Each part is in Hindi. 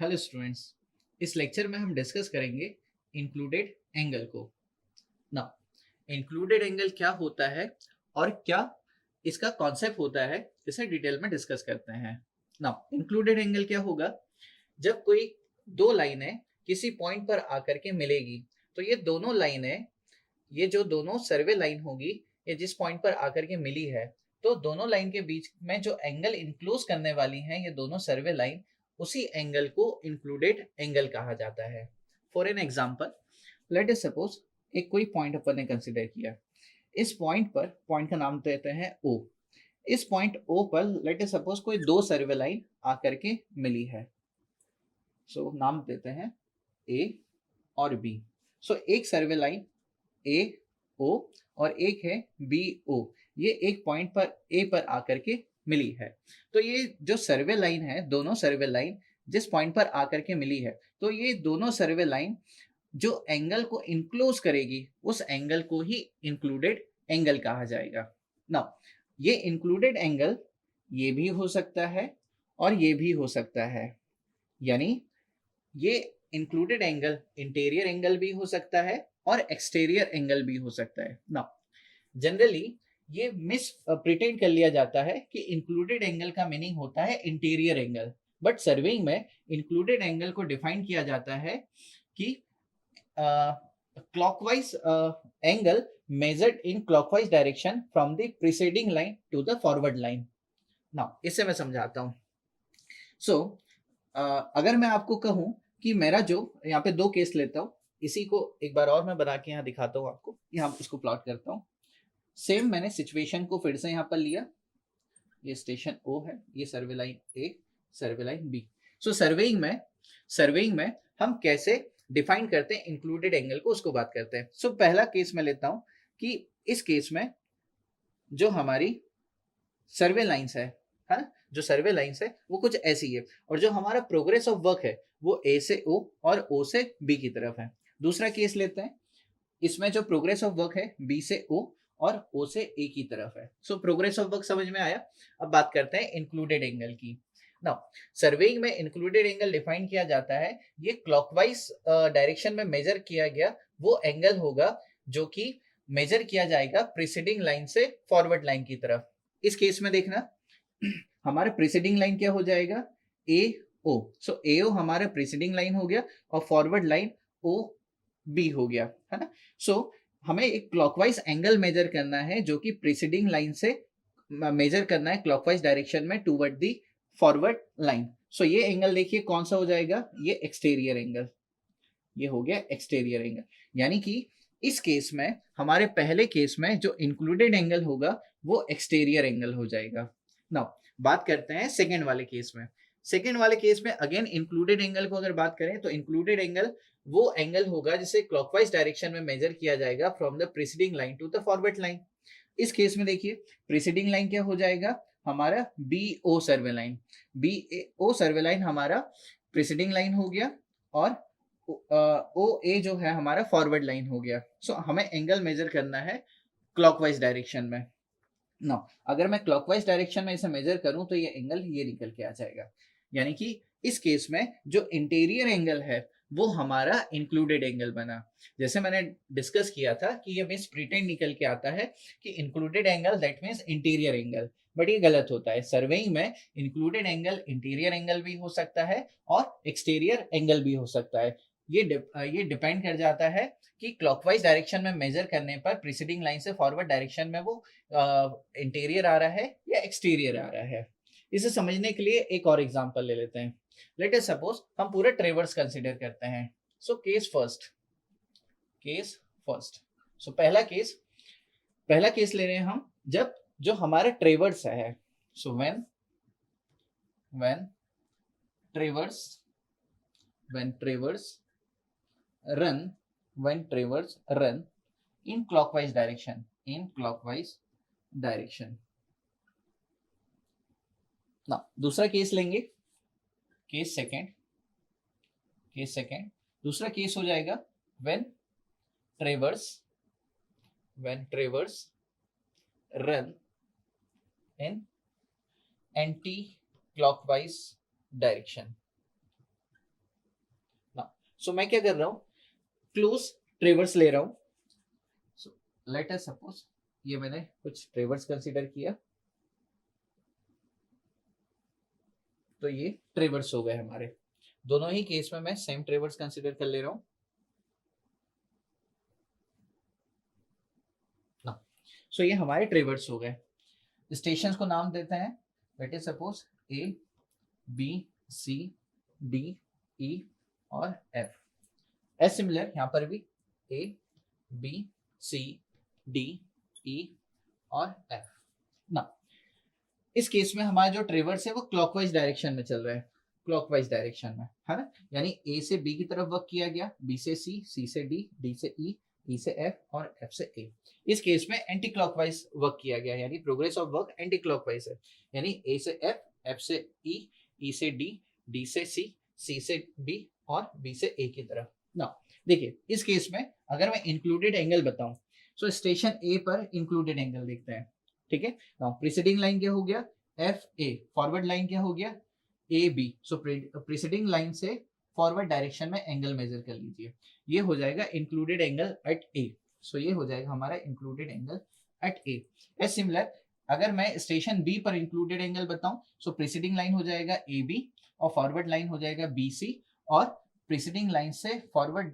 हेलो स्टूडेंट्स, इस लेक्चर में हम डिस्कस करेंगे इंक्लूडेड एंगल को। ना इंक्लूडेड एंगल क्या होता है और क्या इसका कॉन्सेप्ट होता है, इसे डिटेल में डिस्कस करते हैं। ना इंक्लूडेड एंगल क्या होगा? जब कोई दो लाइनें किसी पॉइंट पर आकर के मिलेगी तो ये दोनों लाइनें, ये जो दोनों सर्वे लाइन होगी, ये जिस पॉइंट पर आकर के मिली है, तो दोनों लाइन के बीच में जो एंगल इंक्लोज करने वाली हैं ये दोनों सर्वे लाइन, उसी एंगल को इंक्लूडेड एंगल कहा जाता है। For an example, late us suppose एक कोई पॉइंट अपन ने कंसिडर किया। इस पॉइंट पर, पॉइंट का नाम देते हैं ओ। इस पॉइंट ओ पर लेट अस सपोज कोई दो सर्वे लाइन आकर के मिली है। सो नाम देते हैं ए और बी। सो एक सर्वे लाइन ए ओ और एक है बी ओ, ये एक पॉइंट पर ए पर आकर के मिली है। तो ये जो सर्वे लाइन है, दोनों सर्वे लाइन जिस पॉइंट पर आकर के मिली है, तो ये दोनों सर्वे लाइन जो एंगल को इनक्लोज करेगी, उस एंगल को ही इंक्लूडेड एंगल कहा जाएगा। ना ये इंक्लूडेड एंगल ये भी हो सकता है और ये भी हो सकता है, यानी ये इंक्लूडेड एंगल इंटीरियर एंगल भी हो सकता है और एक्सटीरियर एंगल भी हो सकता है। ना जनरली ये मिस प्रिटेंड कर लिया जाता है कि इंक्लूडेड एंगल का मीनिंग होता है इंटीरियर एंगल, बट सर्वेइंग में इंक्लूडेड एंगल को डिफाइन किया जाता है कि clockwise angle measured in clockwise direction from the preceding line to the forward line. ना इससे मैं समझाता हूँ। सो अगर मैं आपको कहूं कि मेरा जो यहाँ पे दो केस लेता हूँ, इसी को एक बार और मैं बना के यहाँ दिखाता हूँ आपको, यहाँ इसको प्लॉट करता हूँ। सेम मैंने सिचुएशन को फिर से यहाँ पर लिया। ये स्टेशन ओ है, ये सर्वे लाइन ए, सर्वे लाइन बी। सो सर्वेइंग में हम कैसे डिफाइन करते हैं इंक्लूडेड एंगल को, उसको बात करते हैं। सो पहला केस मैं लेता हूँ कि इस केस में जो हमारी सर्वे लाइंस है, जो सर्वे लाइंस है वो कुछ ऐसी है, और जो हमारा प्रोग्रेस ऑफ वर्क है वो ए से ओ और ओ से बी की तरफ है। दूसरा केस लेते हैं, इसमें जो प्रोग्रेस ऑफ वर्क है बी से ओ और ओ से ए की तरफ है। सो प्रोग्रेस ऑफ वर्क समझ में आया। अब बात करते हैं इंक्लूडेड एंगल की। नाउ सर्वेइंग में इंक्लूडेड एंगल डिफाइन किया जाता है, ये क्लॉकवाइज डायरेक्शन में मेजर किया गया वो एंगल होगा जो कि मेजर किया जाएगा प्रीसीडिंग लाइन से फॉरवर्ड लाइन की तरफ। इस केस में देखना, हमारा प्रीसीडिंग लाइन क्या हो जाएगा? ए ओ। सो ए ओ हमारा प्रीसीडिंग लाइन हो गया और फॉरवर्ड लाइन ओ बी हो गया, है ना। सो हमें एक क्लॉकवाइज एंगल मेजर करना है जो कि प्रीसीडिंग लाइन से मेजर करना है क्लॉकवाइज डायरेक्शन में टूवर्ड दी फॉरवर्ड लाइन। सो ये एंगल देखिए कौन सा हो जाएगा? ये एक्सटीरियर एंगल, ये हो गया एक्सटीरियर एंगल। यानी कि इस केस में, हमारे पहले केस में जो इंक्लूडेड एंगल होगा वो एक्सटीरियर एंगल हो जाएगा। नाउ बात करते हैं सेकेंड वाले केस में। सेकेंड वाले केस में अगेन इंक्लूडेड एंगल को अगर बात करें तो इंक्लूडेड एंगल वो एंगल होगा जिसे क्लॉकवाइज डायरेक्शन में मेजर किया जाएगा from the preceding line to the forward line. इस केस में देखिए प्रीसीडिंग लाइन क्या हो जाएगा? हमारा B O survey line. B O survey line हमारा प्रीसीडिंग लाइन हो गया और ओ ए जो है हमारा फॉरवर्ड लाइन हो गया। सो हमें एंगल मेजर करना है क्लॉकवाइज डायरेक्शन में। नो अगर मैं क्लॉकवाइज डायरेक्शन में इसे मेजर करूं तो ये एंगल ये निकल के आ जाएगा। यानी कि इस केस में जो इंटीरियर एंगल है वो हमारा इंक्लूडेड एंगल बना। जैसे मैंने डिस्कस किया था कि ये मिस प्रिटेंड निकल के आता है कि included angle that means interior angle, but ये गलत होता है। सर्वेइंग में इंक्लूडेड एंगल इंटीरियर एंगल भी हो सकता है और एक्सटीरियर एंगल भी हो सकता है। ये डिपेंड कर जाता है कि क्लॉकवाइज डायरेक्शन में मेजर करने पर प्रीसीडिंग लाइन से फॉरवर्ड डायरेक्शन में वो इंटीरियर आ रहा है या एक्सटीरियर आ रहा है। इसे समझने के लिए एक और एग्जांपल ले लेते हैं। लेट अस सपोज हम पूरे ट्रेवर्स कंसीडर करते हैं। So case first. सो पहला केस ले रहे हैं हम, जब जो हमारा ट्रेवर्स है। So when ट्रेवर्स run when traverse run in clockwise direction। ना दूसरा केस लेंगे, केस सेकेंड। दूसरा केस हो जाएगा when traverse run in anti clockwise direction। सो मैं क्या कर रहा हूं, क्लोज ट्रेवर्स ले रहा हूं. सो लेट अस सपोज ये मैंने कुछ ट्रेवर्स कंसीडर किया, तो ये ट्रेवर्स हो गए हमारे. दोनों ही केस में मैं सेम ट्रेवर्स कंसीडर कर ले रहा हूं ना. सो ये हमारे ट्रेवर्स हो गए. स्टेशंस को नाम देते हैं, let us suppose A B C D E और एफ. एस सिमिलर यहाँ पर भी ए बी सी डी ई और एफ ना. इस केस में हमारा जो ट्रेवर्स है वो क्लॉकवाइज डायरेक्शन में चल रहा है, क्लॉकवाइज डायरेक्शन में है ना. यानी ए से बी की तरफ वर्क किया गया, बी से सी, सी से डी, डी से ई, ई से एफ और एफ से ए. इस केस में एंटी क्लॉकवाइज वर्क किया गया, यानी progress of work anti clockwise है. यानी ए से एफ, एफ से ई, ई से डी, डी से सी, सी से बी और बी से ए की तरफ ना. देखिए इस केस में अगर मैं इंक्लूडेड एंगल बताऊं, सो स्टेशन ए पर इंक्लूडेड एंगल देखते हैं. ठीक है, नाउ प्रीसीडिंग लाइन क्या हो गया, एफ ए. फॉरवर्ड लाइन क्या हो गया, A B. So preceding line से फॉरवर्ड डायरेक्शन में एंगल मेजर कर लीजिए. ये हो जाएगा included angle at A. So ये हो जाएगा हमारा included angle at A. As similar अगर मैं स्टेशन बी पर इंक्लूडेड एंगल बताऊं, सो प्रीसीडिंग लाइन हो जाएगा ए बी और फॉरवर्ड लाइन हो जाएगा बी सी. और प्रीसीडिंग लाइन से फॉरवर्ड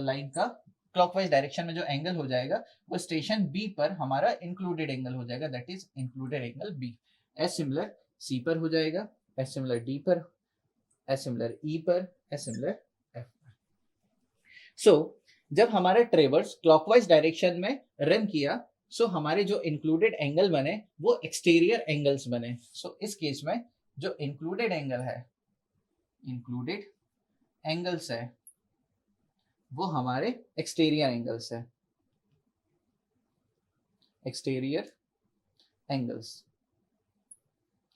लाइन का क्लॉकवाइज डायरेक्शन में जो एंगल हो जाएगा वो स्टेशन बी पर हमारा इंक्लूडेड एंगल हो जाएगा, that is included angle B. As similar C पर हो जाएगा, एस सिमिलर डी पर, एस सिमिलर ई पर, एस सिमिलर एफ पर. सो जब हमारा ट्रेवर्स क्लॉकवाइज डायरेक्शन में रन किया, सो हमारे जो इंक्लूडेड एंगल बने वो एक्सटीरियर एंगल्स बने. सो इस केस में जो इंक्लूडेड एंगल है, इंक्लूडेड एंगल्स है वो हमारे एक्सटीरियर एंगल्स है, एक्सटीरियर एंगल्स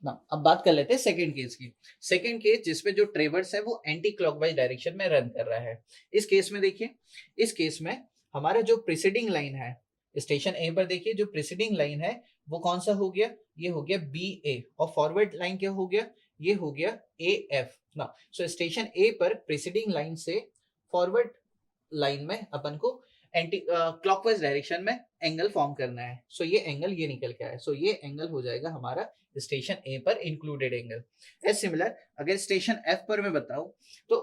ना. अब बात कर लेते हैं सेकंड केस की. सेकंड केस जिसमें जो ट्रेवर्स है वो एंटी क्लॉकवाइज डायरेक्शन में रन कर रहा है. इस केस में देखिए, इस केस में हमारा जो प्रीसीडिंग लाइन है स्टेशन ए पर, देखिए जो प्रीसीडिंग लाइन है वो कौन सा हो गया, ये हो गया बी ए. और फॉरवर्ड लाइन क्या हो गया, ये हो गया ए एफ ना. सो स्टेशन ए पर प्रीसीडिंग लाइन से फॉरवर्ड लाइन में अपन को एंटी क्लॉकवाइज डायरेक्शन में एंगल फॉर्म करना है. सो ये एंगल ये निकल के आया. सो ये एंगल हो जाएगा हमारा स्टेशन ए पर इंक्लूडेड एंगल. एज सिमिलर अगर स्टेशन एफ पर मैं बताऊं, तो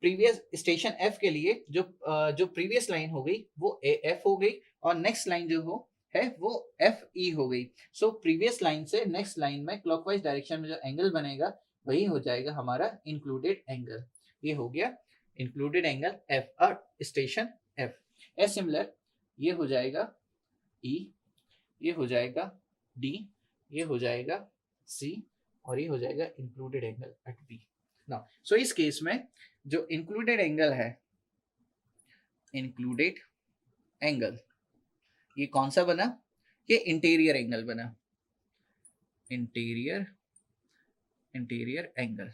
प्रीवियस स्टेशन एफ के लिए जो प्रीवियस लाइन हो गई वो ए एफ हो गई और नेक्स्ट लाइन जो हो है वो एफ ई हो गई. सो प्रीवियस लाइन से नेक्स्ट लाइन में क्लॉकवाइज डायरेक्शन में जो एंगल बनेगा वही हो जाएगा हमारा इंक्लूडेड एंगल. ये हो गया इंक्लूडेड एंगल एफ और स्टेशन एफ. एज सिमिलर ये हो जाएगा ई, ये हो जाएगा डी, ये हो जाएगा सी और ये हो जाएगा इंक्लूडेड एंगल एट बी ना. सो इस केस में जो इंक्लूडेड एंगल है, इंक्लूडेड एंगल ये कौन सा बना, ये इंटीरियर एंगल बना, इंटीरियर एंगल.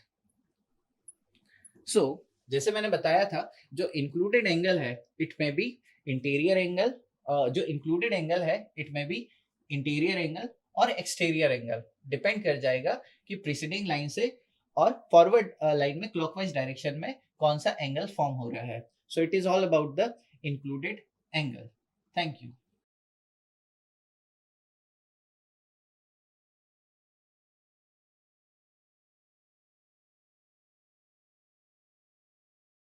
सो जैसे मैंने बताया था जो इंक्लूडेड एंगल है इट में बी इंटीरियर एंगल, जो इंक्लूडेड एंगल है इट में बी इंटीरियर एंगल और एक्सटीरियर एंगल. डिपेंड कर जाएगा कि प्रीसीडिंग लाइन से और फॉरवर्ड लाइन में क्लॉकवाइज डायरेक्शन में कौन सा एंगल फॉर्म हो रहा है. So it is all about the included angle. Thank you.